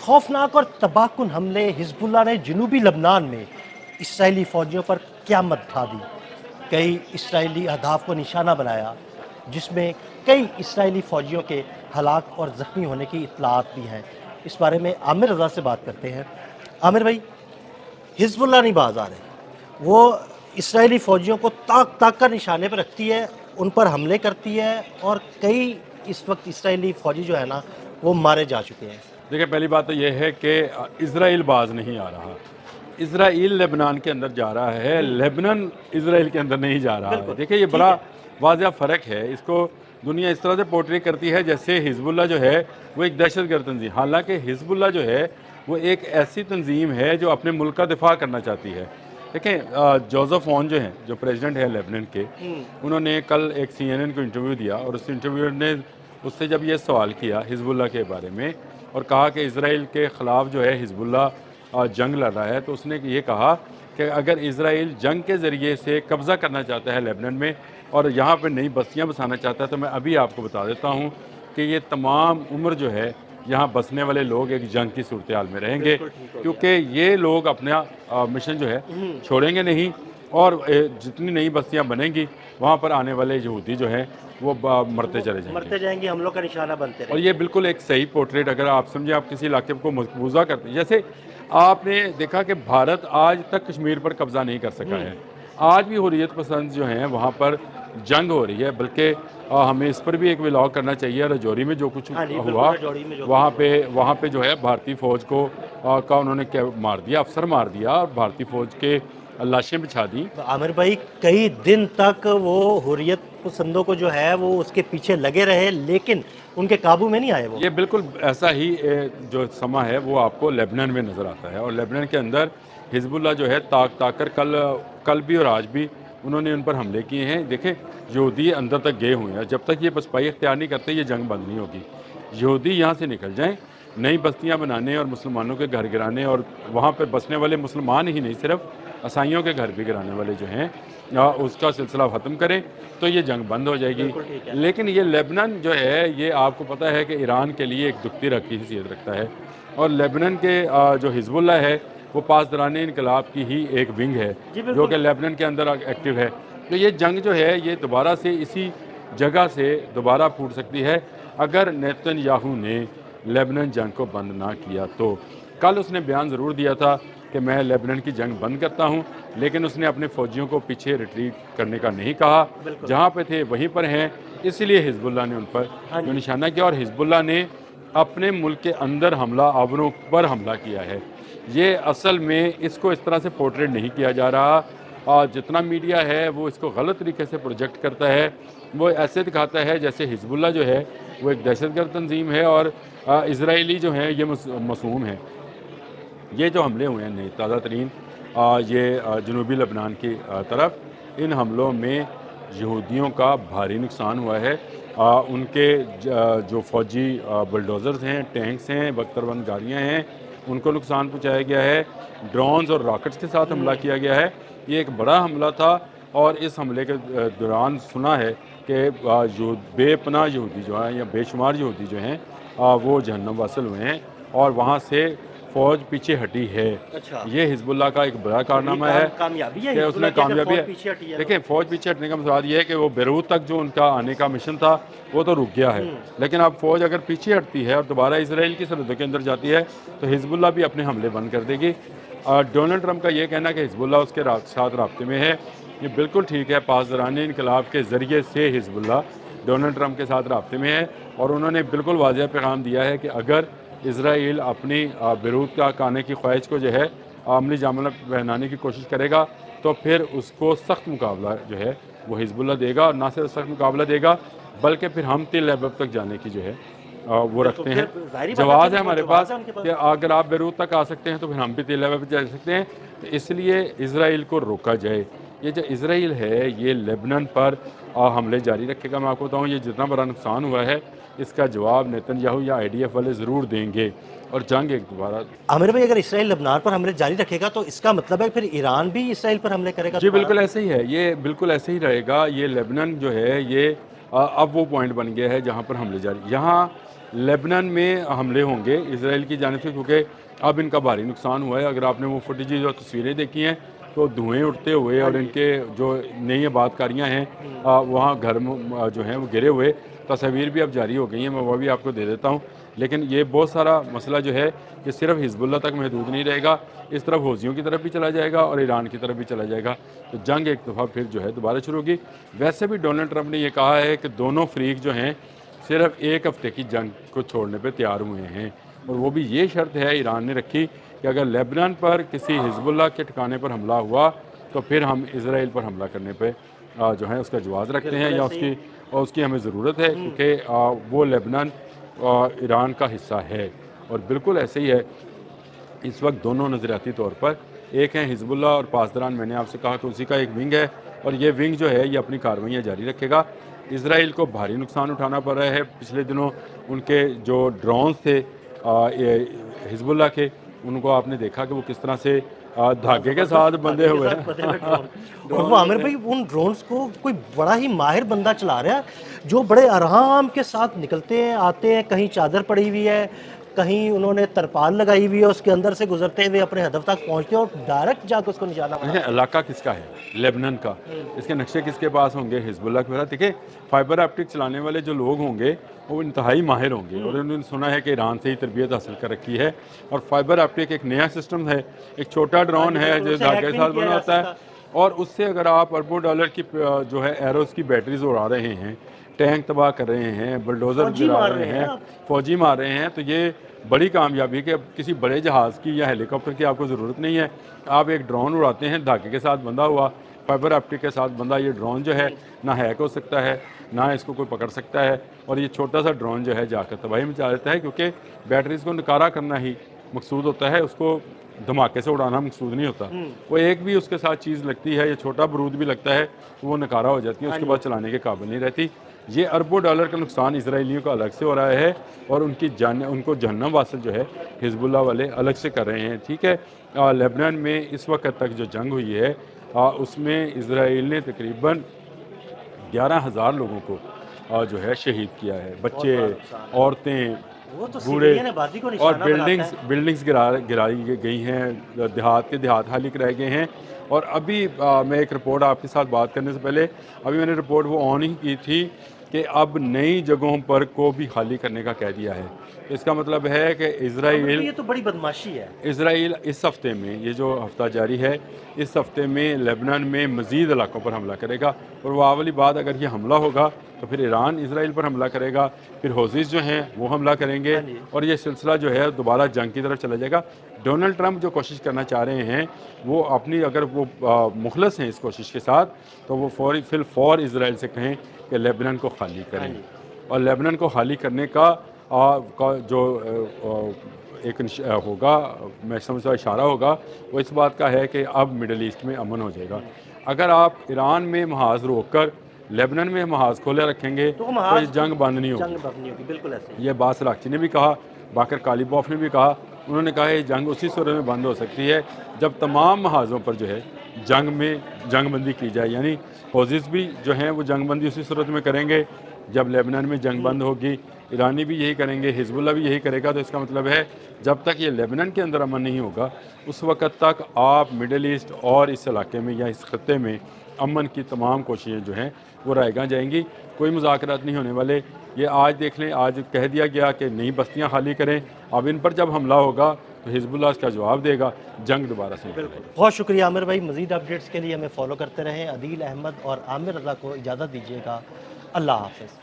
खौफनाक और तबाहकुन हमले हिजबुल्लाह ने जनूबी लबनान में इसराइली फ़ौजियों पर क़यामत ढा दी। कई इसराइली अहदाफ को निशाना बनाया, जिसमें कई इसराइली फ़ौजियों के हलाक और ज़ख्मी होने की इत्तलात भी हैं। इस बारे में आमिर रज़ा से बात करते हैं। आमिर भाई, हिजबुल्लाह नहीं बाज आ रहे, वो इसराइली फ़ौजियों को ताक ताक कर निशाने पर रखती है, उन पर हमले करती है और कई इस वक्त इसराइली फ़ौजी जो है ना वो मारे जा चुके हैं। देखिए, पहली बात तो ये है कि इज़राइल बाज नहीं आ रहा। इज़राइल लेबनान के अंदर जा रहा है, लेबनान इज़राइल के अंदर नहीं जा रहा है। देखिए, ये बड़ा वाज़ह फ़र्क है। इसको दुनिया इस तरह से पोर्ट्रे करती है जैसे हिजबुल्लाह जो है वो एक दहशतगर्द तंजीम, हालांकि हिजबुल्लाह जो है वो एक ऐसी तंजीम है जो अपने मुल्क का दिफा करना चाहती है। देखें, जोसेफ ऑन जो हैं, जो प्रेसिडेंट है लेबनान के, उन्होंने कल एक CNN को इंटरव्यू दिया और उस इंटरव्यू ने उससे जब ये सवाल किया हिजबुल्लाह के बारे में और कहा कि इज़राइल के ख़िलाफ़ जो है हिजबुल्लाह जंग लड़ रहा है, तो उसने ये कहा कि अगर इज़राइल जंग के ज़रिए से कब्ज़ा करना चाहता है लेबनान में और यहाँ पर नई बस्तियाँ बसाना चाहता है, तो मैं अभी आपको बता देता हूँ कि ये तमाम उम्र जो है यहाँ बसने वाले लोग एक जंग की सूरत हाल में रहेंगे, क्योंकि ये लोग अपना मिशन जो है छोड़ेंगे नहीं और जितनी नई बस्तियाँ बनेंगी वहाँ पर आने वाले यहूदी जो हैं वो मरते जाएंगे, हम लोग का निशाना बनते रहेंगे। और ये बिल्कुल एक सही पोर्ट्रेट, अगर आप समझे, आप किसी इलाके को मकबूजा करते हैं, जैसे आपने देखा कि भारत आज तक कश्मीर पर कब्ज़ा नहीं कर सका है। आज भी हुर्रियत पसंद जो हैं वहाँ पर जंग हो रही है, बल्कि हमें इस पर भी एक व्लॉग करना चाहिए। रजौरी में जो कुछ हुआ वहाँ पे जो है भारतीय फ़ौज को का उन्होंने क्या मार दिया, अफसर मार दिया और भारतीय फ़ौज के लाशें बिछा दी। तो आमिर भाई, कई दिन तक वो हुर्रियत पसंदों को जो है वो उसके पीछे लगे रहे, लेकिन उनके काबू में नहीं आए वो। ये बिल्कुल ऐसा ही जो समा है वो आपको लेबनान में नज़र आता है और लेबनान के अंदर हिजबुल्लाह जो है ताक कर कल भी और आज भी उन्होंने उन पर हमले किए हैं। देखें, यहूदी अंदर तक गए हुए हैं, जब तक ये पसपाई इख्तियार नहीं करते ये जंग बंद नहीं होगी। यहूदी यहाँ से निकल जाएं, नई बस्तियाँ बनाने और मुसलमानों के घर गिराने और वहाँ पर बसने वाले मुसलमान ही नहीं, सिर्फ ईसाइयों के घर भी गिराने वाले जो हैं उसका सिलसिला ख़त्म करें तो ये जंग बंद हो जाएगी। लेकिन ये लेबनान जो है ये आपको पता है कि ईरान के लिए एक दुखती रख की हैसियत रखता है और लेबनान के जो हिजबुल्लाह है वो पासदाराने इनकलाब की ही एक विंग है जो कि लेबनान के अंदर एक्टिव है। तो ये जंग जो है ये दोबारा से इसी जगह से दोबारा फूट सकती है अगर नेतन्याहू ने लेबनान जंग को बंद ना किया तो। कल उसने बयान ज़रूर दिया था कि मैं लेबनान की जंग बंद करता हूं, लेकिन उसने अपने फ़ौजियों को पीछे रिट्रीट करने का नहीं कहा, जहां पे थे वहीं पर हैं। इसलिए हिजबुल्लाह ने उन पर जो निशाना किया और हिजबुल्लाह ने अपने मुल्क के अंदर आवरों पर हमला किया है। ये असल में इसको इस तरह से पोर्ट्रेट नहीं किया जा रहा और जितना मीडिया है वो इसको गलत तरीके से प्रोजेक्ट करता है। वो ऐसे दिखाता है जैसे हिजबुल्लाह जो है वो एक दहशतगर्द तंजीम है और इजरायली जो हैं ये मासूम हैं। ये जो हमले हुए हैं नए ताज़ा तरीन ये जनूबी लबनान की तरफ, इन हमलों में यहूदियों का भारी नुकसान हुआ है। उनके जो फ़ौजी बुलडोज़र्स हैं, टैंक्स हैं, बख्तरबंद गाड़ियाँ हैं, उनको नुकसान पहुँचाया गया है। ड्रोन्स और रॉकेट्स के साथ हमला किया गया है। ये एक बड़ा हमला था और इस हमले के दौरान सुना है कि बेपनाह यहूदी जो हैं या बेशुमार यहूदी जो हैं वो जहन्नम वासिल हुए हैं और वहाँ से फ़ौज पीछे हटी है। अच्छा। ये हिजबुल्लाह का एक बड़ा कारनामा है कि उसने कामयाबी है। देखिए, फ़ौज पीछे हटने का मतलब ये है कि वो बेरूत तक जो उनका आने का मिशन था वो तो रुक गया है, लेकिन अब फ़ौज अगर पीछे हटती है और दोबारा इसराइल की सरहदों के अंदर जाती है तो हिजबुल्लाह भी अपने हमले बंद कर देगी। डोनाल्ड ट्रंप का ये कहना कि हिजबुल्लाह उसके साथ राब्ते में है, ये बिल्कुल ठीक है। पासदाराने इनकलाब के ज़रिए से हिजबुल्लाह डोनाल्ड ट्रंप के साथ राब्ते में है और उन्होंने बिल्कुल वाज़ेह पैगाम दिया है कि अगर इज़राइल अपनी बेरूत का आने की ख्वाहिश को जो है अमली जामला पहनाने की कोशिश करेगा तो फिर उसको सख्त मुकाबला जो है वो हिजबुल्लाह देगा और ना सिर्फ सख्त मुकाबला देगा बल्कि फिर हम तिल एबब तक जाने की जो है वो रखते हैं। जवाब है हमारे पास कि अगर आप बेरूत तक आ सकते हैं तो फिर हम भी तिल एबब जा सकते हैं। तो इसलिए इज़राइल को रोका जाए। ये जो इज़राइल है ये लेबनान पर हमले जारी रखेगा। मैं आपको बताऊँ ये जितना बड़ा नुकसान हुआ है इसका जवाब नेतन्याहू या IDF वाले ज़रूर देंगे और जंग एक दोबारा। आमिर भाई, अगर इसराइल लेबनान पर हमले जारी रखेगा तो इसका मतलब है फिर ईरान भी इसराइल पर हमले करेगा? जी बिल्कुल ऐसे ही है, ये बिल्कुल ऐसे ही रहेगा। ये लेबनान जो है ये अब वो पॉइंट बन गया है जहाँ पर हमले जारी। यहाँ लेबनान में हमले होंगे इसराइल की जानिब से, क्योंकि अब इनका भारी नुकसान हुआ है। अगर आपने वो फुटेज और तस्वीरें देखी हैं तो धुएं उठते हुए और इनके जो नई आबादकारियाँ हैं वहाँ घर जो हैं वो गिरे हुए तस्वीर भी अब जारी हो गई हैं, मैं वो भी आपको दे देता हूँ। लेकिन ये बहुत सारा मसला जो है कि सिर्फ हिजबुल्लाह तक महदूद नहीं रहेगा, इस तरफ हौसियों की तरफ भी चला जाएगा और ईरान की तरफ भी चला जाएगा, तो जंग एक दफ़ा फिर जो है दोबारा शुरू होगी। वैसे भी डोनाल्ड ट्रंप ने ये कहा है कि दोनों फरीक जो हैं सिर्फ एक हफ्ते की जंग को छोड़ने पर तैयार हुए हैं, और वो भी ये शर्त है ईरान ने रखी कि अगर लेबनान पर किसी हिजबुल्लाह के ठिकाने पर हमला हुआ तो फिर हम इसराइल पर हमला करने पे जो है उसका जवाज़ रखते हैं, या उसकी हमें ज़रूरत है, क्योंकि वो लेबनान ईरान का हिस्सा है। और बिल्कुल ऐसे ही है, इस वक्त दोनों नज़रियाती तौर पर एक हैं हिजबुल्लाह और पासदारान, मैंने आपसे कहा कि उसी का एक विंग है, और ये विंग जो है ये अपनी कार्रवाइयाँ जारी रखेगा। इसराइल को भारी नुकसान उठाना पड़ रहा है। पिछले दिनों उनके जो ड्रोन्स थे हिजबुल्लाह के, उनको आपने देखा कि वो किस तरह से धागे के साथ बंधे हुए हैं। और वो आमिर भाई उन ड्रोन्स को कोई बड़ा ही माहिर बंदा चला रहा है, जो बड़े आराम के साथ निकलते हैं, आते हैं, कहीं चादर पड़ी हुई है, कहीं उन्होंने तरपाल लगाई हुई है, उसके अंदर से गुजरते हुए अपने हदफ तक पहुंचते हैं और डायरेक्ट जाकर उसको निशाना बनाते हैं। इलाका किसका है? लेबनान का। इसके नक्शे किसके पास होंगे? हिजबुल्लाह के पास। देखिए, फाइबर ऑप्टिक चलाने वाले जो लोग होंगे वो इंतहाई माहिर होंगे, और उन्होंने सुना है कि ईरान से ही तरबियत हासिल कर रखी है। और फाइबर ऑप्टिक एक नया सिस्टम है, एक छोटा ड्रोन है जो धागे के साथ बना होता है, और उससे अगर आप अरबों डॉलर की जो है एरोस की बैटरीज उड़ा रहे हैं, टैंक तबाह कर रहे हैं, बुलडोज़र गिरा रहे हैं, फौजी मार रहे हैं, तो ये बड़ी कामयाबी है कि अब किसी बड़े जहाज़ की या हेलीकॉप्टर की आपको ज़रूरत नहीं है। आप एक ड्रोन उड़ाते हैं धागे के साथ बंधा हुआ, फाइबर ऑप्टिक के साथ बंधा। ये ड्रोन जो है ना हैक हो सकता है, ना इसको कोई पकड़ सकता है, और ये छोटा सा ड्रोन जो है जाकर तबाही मचा देता है, क्योंकि बैटरीज को नकारा करना ही मकसूद होता है, उसको धमाके से उड़ाना मकसूद नहीं होता। वो एक भी उसके साथ चीज़ लगती है, या छोटा बारूद भी लगता है, वो नकारा हो जाती है, उसके बाद चलाने के काबिल नहीं रहती। ये अरबों डॉलर का नुकसान इसराइलियों को अलग से हो रहा है, और उनको जहन्नम वासिल जो है हिजबुल्लाह वाले अलग से कर रहे हैं। ठीक है, लेबनान में इस वक्त तक जो जंग हुई है उसमें इसराइल ने तकरीबन 11,000 लोगों को जो है शहीद किया है, बच्चे, औरतें, बूढ़े, और बिल्डिंग्स गिराई गई हैं, देहात खाली कराए गए हैं। और अभी मैं एक रिपोर्ट आपके साथ बात करने से पहले अभी मैंने रिपोर्ट वो ऑन ही की थी कि अब नई जगहों पर को भी खाली करने का कह दिया है। इसका मतलब है कि इसराइल, ये तो बड़ी बदमाशी है, इसराइल इस हफ्ते में, ये जो हफ्ता जारी है, इस हफ्ते में लेबनान में मज़ीद इलाकों पर हमला करेगा। और वो वाली बात, अगर ये हमला होगा तो फिर ईरान इसराइल पर हमला करेगा, फिर हौसीस जो हैं वो हमला करेंगे, और ये सिलसिला जो है दोबारा जंग की तरफ चला जाएगा। डोनाल्ड ट्रंप जो कोशिश करना चाह रहे हैं वो अपनी, अगर वो मुखलस हैं इस कोशिश के साथ, तो वो फौर इसराइल से कहें कि लेबनान को खाली करें, और लेबनान को खाली करने का जो एक होगा, मैं समझता इशारा होगा, वो इस बात का है कि अब मिडल ईस्ट में अमन हो जाएगा। अगर आप ईरान में महाज रोक कर लेबनान में महाज खोले रखेंगे तो ये जंग बंद नहीं होगी। बिल्कुल ऐसे ये बात सलाक्ची ने भी कहा, बाकर कालीबॉफ ने भी कहा। उन्होंने कहा ये जंग उसी सूरत में बंद हो सकती है जब तमाम महाजों पर जो है जंगबंदी की जाए, यानी हौज़िस भी जो हैं वो जंगबंदी उसी सूरत में करेंगे जब लेबनान में जंग बंद होगी। ईरानी भी यही करेंगे, हिजबुल्लाह भी यही करेगा। तो इसका मतलब है जब तक ये लेबनान के अंदर अमन नहीं होगा उस वक़्त तक आप मिडल ईस्ट और इस इलाके में या इस खत्ते में अमन की तमाम कोशिशें जो हैं वो रायगा जाएंगी। कोई मुज़ाकरात नहीं होने वाले। ये आज देख लें, आज कह दिया गया कि नई बस्तियां खाली करें, अब इन पर जब हमला होगा तो हिजबुल्लाह इसका जवाब देगा, जंग दोबारा से। बहुत शुक्रिया आमिर भाई, मज़ीद अपडेट्स के लिए हमें फॉलो करते रहें। अदील अहमद और आमिर रज़ा को इजाज़त दीजिएगा। अल्लाह हाफ़िज़।